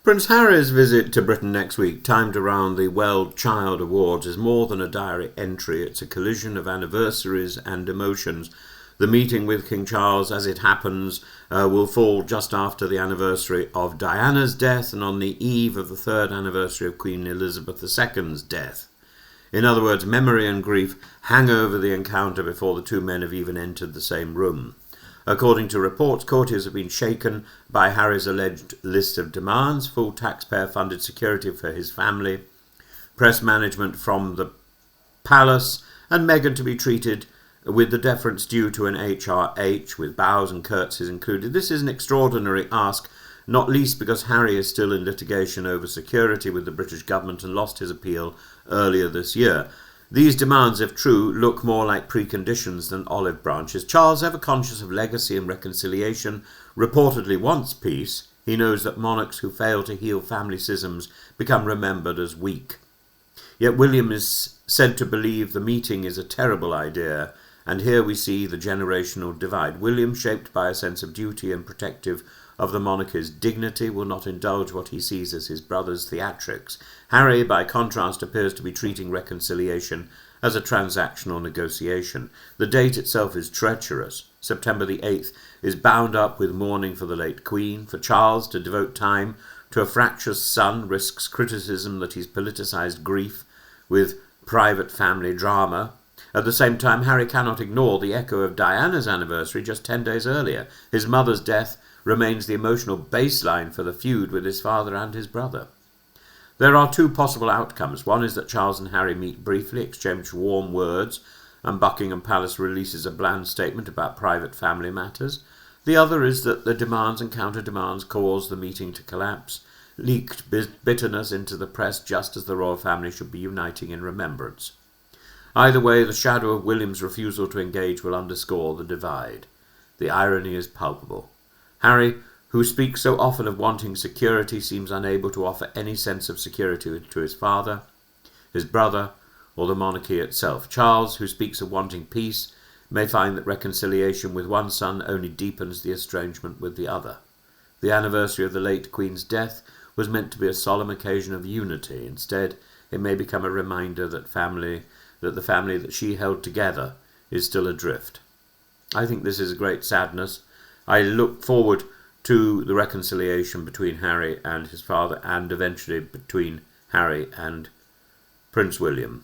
Prince Harry's visit to Britain next week, timed around the World Child Awards, is more than a diary entry. It's a collision of anniversaries and emotions. The meeting with King Charles, as it happens, will fall just after the anniversary of Diana's death and on the eve of the third anniversary of Queen Elizabeth II's death. In other words, memory and grief hang over the encounter before the two men have even entered the same room. According to reports, courtiers have been shaken by Harry's alleged list of demands: full taxpayer-funded security for his family, press management from the palace, and Meghan to be treated with the deference due to an HRH, with bows and curtsies included. This is an extraordinary ask, not least because Harry is still in litigation over security with the British government and lost his appeal earlier this year. These demands, if true, look more like preconditions than olive branches. Charles, ever conscious of legacy and reconciliation, reportedly wants peace. He knows that monarchs who fail to heal family schisms become remembered as weak. Yet William is said to believe the meeting is a terrible idea, and here we see the generational divide. William, shaped by a sense of duty and protective of the monarchy's dignity, will not indulge what he sees as his brother's theatrics. Harry, by contrast, appears to be treating reconciliation as a transactional negotiation. The date itself is treacherous. September the 8th is bound up with mourning for the late Queen. For Charles to devote time to a fractious son risks criticism that he's politicised grief with private family drama. At the same time, Harry cannot ignore the echo of Diana's anniversary just 10 days earlier. His mother's death remains the emotional baseline for the feud with his father and his brother. There are two possible outcomes. One is that Charles and Harry meet briefly, exchange warm words, and Buckingham Palace releases a bland statement about private family matters. The other is that the demands and counter-demands cause the meeting to collapse, leaked bitterness into the press just as the royal family should be uniting in remembrance. Either way, the shadow of William's refusal to engage will underscore the divide. The irony is palpable. Harry, who speaks so often of wanting security, seems unable to offer any sense of security to his father, his brother, or the monarchy itself. Charles, who speaks of wanting peace, may find that reconciliation with one son only deepens the estrangement with the other. The anniversary of the late Queen's death was meant to be a solemn occasion of unity. Instead, it may become a reminder that the family that she held together is still adrift. I think this is a great sadness. I look forward to the reconciliation between Harry and his father, and eventually between Harry and Prince William.